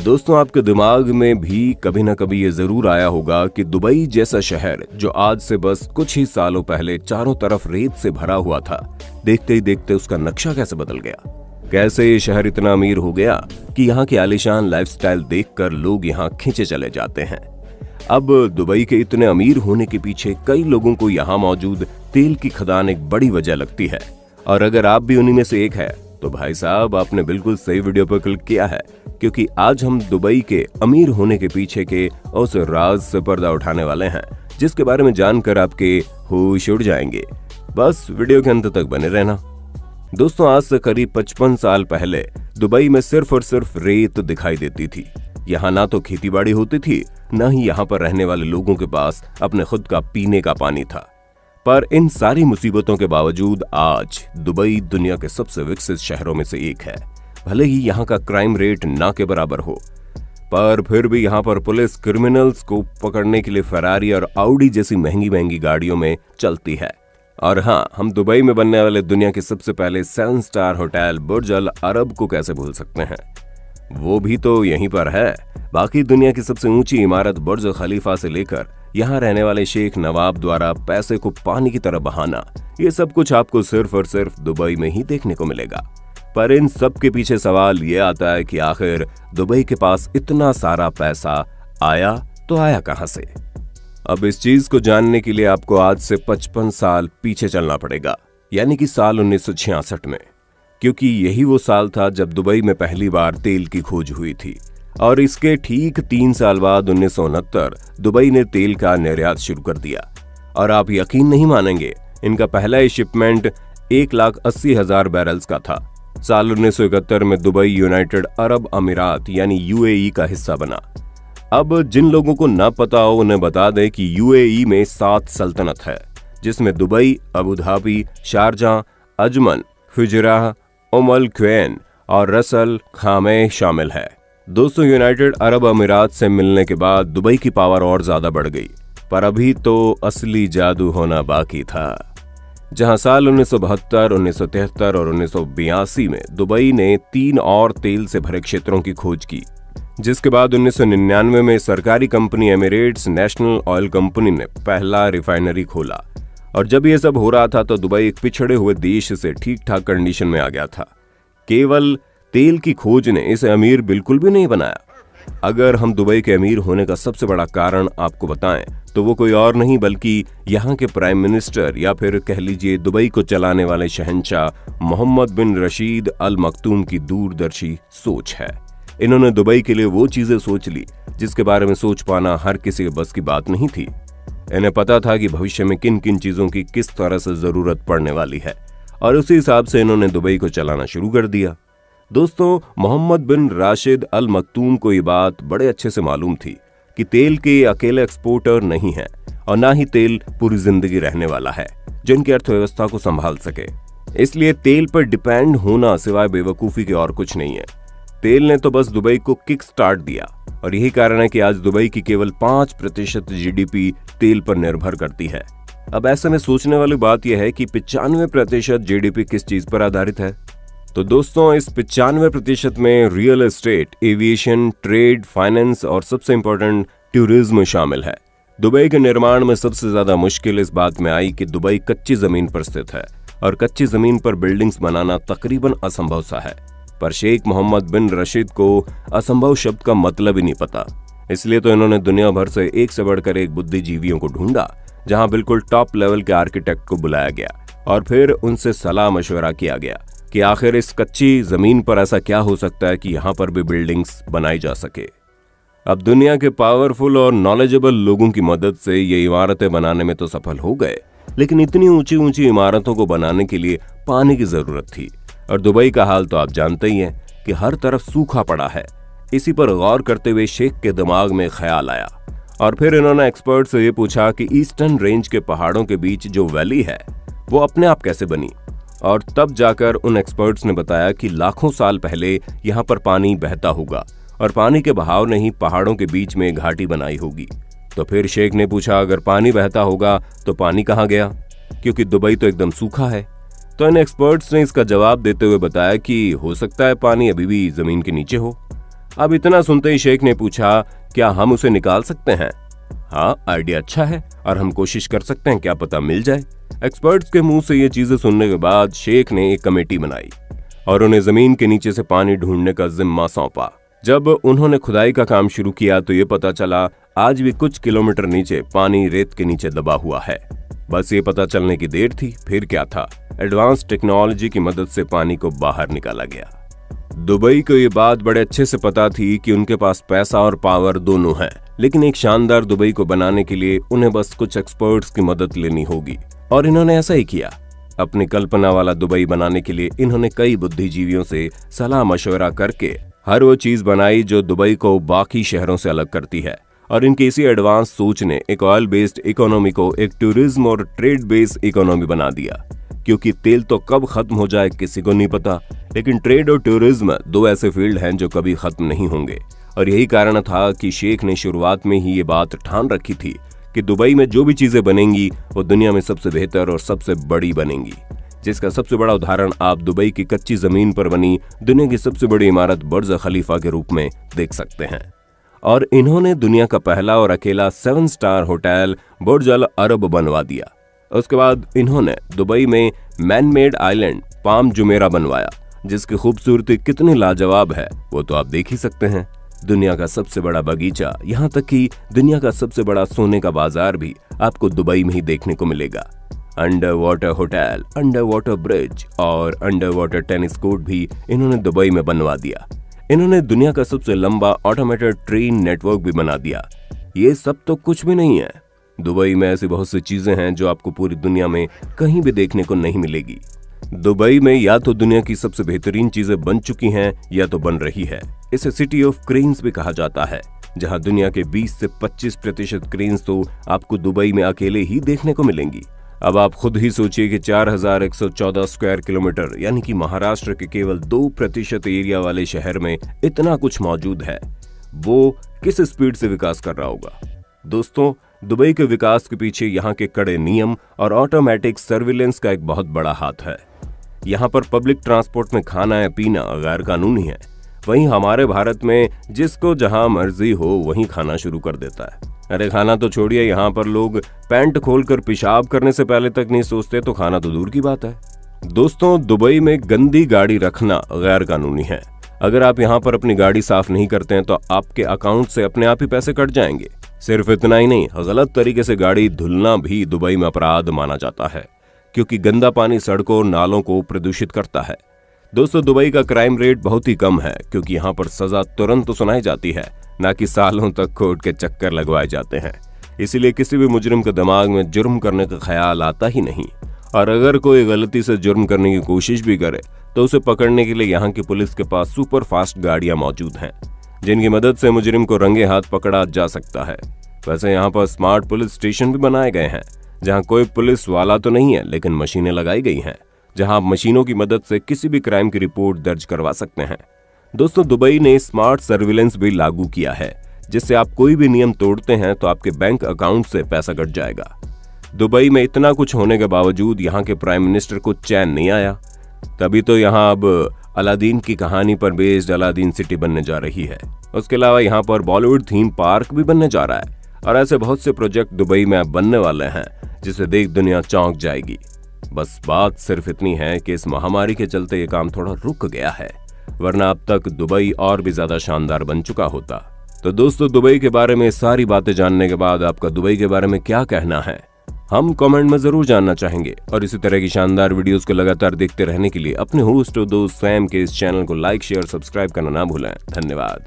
दोस्तों, आपके दिमाग में भी कभी ना कभी ये जरूर आया होगा कि दुबई जैसा शहर जो आज से बस कुछ ही सालों पहले चारों तरफ रेत से भरा हुआ था, देखते ही देखते उसका नक्शा कैसे बदल गया। कैसे ये शहर इतना अमीर हो गया कि यहाँ की आलीशान लाइफस्टाइल देखकर लोग यहाँ खींचे चले जाते हैं। अब दुबई के इतने अमीर होने के पीछे कई लोगों को यहाँ मौजूद तेल की खदान एक बड़ी वजह लगती है, और अगर आप भी उन्हीं में से एक है तो भाई साहब आपने बिल्कुल सही वीडियो पर क्लिक किया है, क्योंकि आज हम दुबई के अमीर होने के पीछे के उस राज से पर्दा उठाने वाले हैं जिसके बारे में जानकर आपके होश उड़ जाएंगे। बस वीडियो के अंत तक बने रहना। दोस्तों, आज से करीब 55 साल पहले दुबई में सिर्फ और सिर्फ रेत दिखाई देती थी। यहाँ ना तो खेतीबाड़ी होती थी, न ही यहाँ पर रहने वाले लोगों के पास अपने खुद का पीने का पानी था। पर इन सारी मुसीबतों के बावजूद आज दुबई दुनिया के सबसे विकसित शहरों में से एक है। भले ही यहाँ का क्राइम रेट ना के बराबर हो, पर फिर भी यहाँ पर पुलिस क्रिमिनल्स को पकड़ने के लिए फरारी और आउडी जैसी महंगी महंगी गाड़ियों में चलती है। और हाँ, हम दुबई में बनने वाले दुनिया के सबसे पहले 7 स्टार होटल बुर्ज अल अरब को कैसे भूल सकते हैं, वो भी तो यहीं पर है। बाकी दुनिया की सबसे ऊंची इमारत बुर्ज खलीफा से लेकर यहाँ रहने वाले शेख नवाब द्वारा पैसे को पानी की तरह बहाना, ये सब कुछ आपको सिर्फ और सिर्फ दुबई में ही देखने को मिलेगा। पर इन सब के पीछे सवाल ये आता है कि आखिर दुबई के पास इतना सारा पैसा आया तो आया कहां से। अब इस चीज को जानने के लिए आपको आज से 55 साल पीछे चलना पड़ेगा, यानी कि साल 1966 में, क्योंकि यही वो साल था जब दुबई में पहली बार तेल की खोज हुई थी। और इसके ठीक 3 साल बाद 1969 दुबई ने तेल का निर्यात शुरू कर दिया। और आप यकीन नहीं मानेंगे, इनका पहला ही शिपमेंट 1,80,000 बैरल्स का था। साल 1971 में दुबई यूनाइटेड अरब अमीरात यानी यूएई का हिस्सा बना। अब जिन लोगों को ना पता हो उन्हें बता दें कि यूएई में 7 सल्तनत है, जिसमें Dubai, Abu Dhabi, Sharjah, Ajman, Fujairah, Umm al Quwain और रसल खामे शामिल है। दोस्तों, यूनाइटेड अरब अमीरात से मिलने के बाद दुबई की पावर और ज्यादा बढ़ गई, पर अभी तो असली जादू होना बाकी था। जहां साल 1972, 1973 और 1982 में दुबई ने 3 और तेल से भरे क्षेत्रों की खोज की, जिसके बाद 1999 में सरकारी company Emirates national oil company ने पहला रिफाइनरी खोला। और जब ये सब हो रहा था तो दुबई एक पिछड़े हुए देश से ठीक ठाक कंडीशन में आ गया था। केवल तेल की खोज ने इसे अमीर बिल्कुल भी नहीं बनाया। अगर हम दुबई के अमीर होने का सबसे बड़ा कारण आपको बताएं तो वो कोई और नहीं बल्कि यहाँ के प्राइम मिनिस्टर या फिर कह लीजिए दुबई को चलाने वाले शहंशाह मोहम्मद बिन रशीद अल मखतूम की दूरदर्शी सोच है। इन्होंने दुबई के लिए वो चीजें सोच ली जिसके बारे में सोच पाना हर किसी के बस की बात नहीं थी। इन्हें पता था कि भविष्य में किन किन चीजों की किस तरह से जरूरत पड़ने वाली है, और उसी हिसाब से इन्होंने दुबई को चलाना शुरू कर दिया। दोस्तों, मोहम्मद बिन राशिद अल मखतूम को ये बात बड़े अच्छे से मालूम थी कि तेल के अकेले एक्सपोर्टर नहीं है, और ना ही तेल पूरी जिंदगी रहने वाला है जो इनकी अर्थव्यवस्था को संभाल सके। इसलिए तेल पर डिपेंड होना सिवाय बेवकूफी के और कुछ नहीं है। तेल ने तो बस दुबई को किक स्टार्ट दिया, और यही कारण है कि आज दुबई की केवल 5% जीडीपी तेल पर निर्भर करती है। अब ऐसे में सोचने वाली बात यह है कि 95% जीडीपी किस चीज पर आधारित है। तो दोस्तों, इस 95% में real estate, aviation, trade, finance और सबसे इंपॉर्टेंट टूरिज्म शामिल है। दुबई के निर्माण में सबसे ज्यादा मुश्किल इस बात में आई कि दुबई कच्ची जमीन पर स्थित है, और कच्ची जमीन पर बिल्डिंग्स बनाना तकरीबन असंभव सा है। पर शेख मोहम्मद बिन रशीद को असंभव शब्द का मतलब ही नहीं पता, इसलिए तो इन्होंने दुनिया भर से एक से बढ़कर एक बुद्धिजीवियों को ढूंढा, जहां बिल्कुल टॉप लेवल के आर्किटेक्ट को बुलाया गया और फिर उनसे सलाह मशवरा किया गया कि आखिर इस कच्ची जमीन पर ऐसा क्या हो सकता है कि यहाँ पर भी बिल्डिंग्स बनाई जा सके। अब दुनिया के पावरफुल और नॉलेजेबल लोगों की मदद से ये इमारतें बनाने में तो सफल हो गए, लेकिन इतनी ऊंची ऊंची इमारतों को बनाने के लिए पानी की जरूरत थी, और दुबई का हाल तो आप जानते ही हैं कि हर तरफ सूखा पड़ा है। इसी पर गौर करते हुए शेख के दिमाग में ख्याल आया, और फिर इन्होंने एक्सपर्ट से ये पूछा कि ईस्टर्न रेंज के पहाड़ों के बीच जो वैली है वो अपने आप कैसे बनी। और तब जाकर उन एक्सपर्ट्स ने बताया कि लाखों साल पहले यहाँ पर पानी बहता होगा, और पानी के बहाव ने ही पहाड़ों के बीच में घाटी बनाई होगी। तो फिर शेख ने पूछा, अगर पानी बहता होगा तो पानी कहाँ गया, क्योंकि दुबई तो एकदम सूखा है। तो इन एक्सपर्ट्स ने इसका जवाब देते हुए बताया कि हो सकता है पानी अभी भी जमीन के नीचे हो। अब इतना सुनते ही शेख ने पूछा, क्या हम उसे निकाल सकते हैं? हाँ, आइडिया अच्छा है और हम कोशिश कर सकते हैं, क्या पता मिल जाए। एक्सपर्ट्स के मुंह से ये चीजें सुनने के बाद शेख ने एक कमेटी बनाई और उन्हें जमीन के नीचे से पानी ढूंढने का जिम्मा सौंपा। जब उन्होंने खुदाई का काम शुरू किया तो ये पता चला आज भी कुछ किलोमीटर नीचे पानी रेत के नीचे दबा हुआ है। बस ये पता चलने की देर थी, फिर क्या था, एडवांस टेक्नोलॉजी की मदद से पानी को बाहर निकाला गया। दुबई को ये बात बड़े अच्छे से पता थी कि उनके पास पैसा और पावर दोनों है, लेकिन एक शानदार दुबई को बनाने के लिए उन्हें बस कुछ एक्सपर्ट्स की मदद लेनी होगी और इन्होंने ऐसा ही किया। अपनी कल्पना वाला दुबई बनाने के लिए इन्होंने कई बुद्धिजीवियों से सलाह मशवरा करके हर वो चीज बनाई जो दुबई को बाकी शहरों से अलग करती है। और इनकी इसी एडवांस सोच ने एक ऑयल बेस्ड इकोनॉमी को एक टूरिज्म और ट्रेड बेस्ड इकोनॉमी बना दिया, क्योंकि तेल तो कब खत्म हो जाए किसी को नहीं पता, लेकिन ट्रेड और टूरिज्म दो ऐसे फील्ड हैं जो कभी खत्म नहीं होंगे। और यही कारण था कि शेख ने शुरुआत में ही ये बात ठान रखी थी कि दुबई में जो भी चीजें बनेंगी वो दुनिया में सबसे बेहतर और सबसे बड़ी बनेंगी, जिसका सबसे बड़ा उदाहरण आप दुबई की कच्ची जमीन पर बनी दुनिया की सबसे बड़ी इमारत बुर्ज खलीफा के रूप में देख सकते हैं। और इन्होंने दुनिया का पहला और अकेला 7 स्टार होटल बुर्ज अल अरब बनवा दिया। उसके बाद इन्होंने दुबई में man made island palm Jumeirah बनवाया, जिसकी खूबसूरती कितनी लाजवाब है वो तो आप देख ही सकते हैं। दुनिया का सबसे बड़ा बगीचा, यहाँ तक कि दुनिया का सबसे बड़ा सोने का बाजार भी आपको दुबई में ही देखने को मिलेगा। Under water hotel, under water bridge और अंडर वाटर टेनिस कोर्ट भी इन्होंने दुबई में बनवा दिया। इन्होंने दुनिया का सबसे लंबा ऑटोमेटेड ट्रेन नेटवर्क भी बना दिया। ये सब तो कुछ भी नहीं है, दुबई में ऐसी बहुत सी चीजें हैं जो आपको पूरी दुनिया में कहीं भी देखने को नहीं मिलेगी। दुबई में या तो दुनिया की सबसे बेहतरीन चीजें बन चुकी हैं या तो बन रही है। इसे सिटी ऑफ क्रेन्स भी कहा जाता है, जहां दुनिया के 20 से 25% क्रेन्स तो आपको दुबई में अकेले ही देखने को मिलेंगी। अब आप खुद ही सोचिए कि 4114 स्क्वायर किलोमीटर यानी कि महाराष्ट्र के केवल 2% एरिया वाले शहर में इतना कुछ मौजूद है, वो किस स्पीड से विकास कर रहा होगा। दोस्तों, दुबई के विकास के पीछे यहाँ के कड़े नियम और ऑटोमेटिक सर्विलेंस का एक बहुत बड़ा हाथ है। यहाँ पर पब्लिक ट्रांसपोर्ट में खाना या पीना गैर कानूनी है, वहीं हमारे भारत में जिसको जहां मर्जी हो वहीं खाना शुरू कर देता है। अरे खाना तो छोड़िए, यहाँ पर लोग पैंट खोलकर पेशाब करने से पहले तक नहीं सोचते, तो खाना तो दूर की बात है। दोस्तों, दुबई में गंदी गाड़ी रखना गैर कानूनी है। अगर आप यहाँ पर अपनी गाड़ी साफ नहीं करते हैं तो आपके अकाउंट से अपने आप ही पैसे कट जाएंगे। सिर्फ इतना ही नहीं, गलत तरीके से गाड़ी धुलना भी दुबई में अपराध माना जाता है, क्योंकि गंदा पानी सड़कों और नालों को प्रदूषित करता है। दोस्तों, दुबई का क्राइम रेट बहुत ही कम है, क्योंकि यहाँ पर सजा तुरंत तो सुनाई जाती है, ना कि सालों तक कोर्ट के चक्कर लगवाए जाते हैं। इसीलिए किसी भी मुजरिम के दिमाग में जुर्म करने का ख्याल आता ही नहीं, और अगर कोई गलती से जुर्म करने की कोशिश भी करे तो उसे पकड़ने के लिए यहाँ की पुलिस के पास सुपर फास्ट गाड़ियां मौजूद हैं, जिनकी मदद से मुजरिम को रंगे हाथ पकड़ा जा सकता है। वैसे यहाँ पर स्मार्ट पुलिस स्टेशन भी बनाए गए हैं, जहाँ कोई पुलिस वाला तो नहीं है, लेकिन मशीनें लगाई गई हैं, जहाँ आप मशीनों की मदद से किसी भी क्राइम की रिपोर्ट दर्ज करवा सकते हैं। दोस्तों, दुबई ने स्मार्ट सर्विलेंस भी लागू किया है, जिससे आप कोई भी नियम तोड़ते हैं तो आपके बैंक अकाउंट से पैसा कट जाएगा। दुबई में इतना कुछ होने के बावजूद यहाँ के प्राइम मिनिस्टर को चैन नहीं आया, तभी तो यहाँ अब अलादीन की कहानी पर बेस्ड अलादीन सिटी बनने जा रही है। उसके अलावा यहाँ पर बॉलीवुड थीम पार्क भी बनने जा रहा है, और ऐसे बहुत से प्रोजेक्ट दुबई में अब बनने वाले हैं जिसे देख दुनिया चौंक जाएगी। बस बात सिर्फ इतनी है कि इस महामारी के चलते ये काम थोड़ा रुक गया है, वरना अब तक दुबई और भी ज्यादा शानदार बन चुका होता। तो दोस्तों, दुबई के बारे में सारी बातें जानने के बाद आपका दुबई के बारे में क्या कहना है, हम कमेंट में जरूर जानना चाहेंगे। और इसी तरह की शानदार वीडियोस को लगातार देखते रहने के लिए अपने होस्ट और दोस्त सैम के इस चैनल को लाइक, शेयर, सब्सक्राइब करना ना भूलें। धन्यवाद।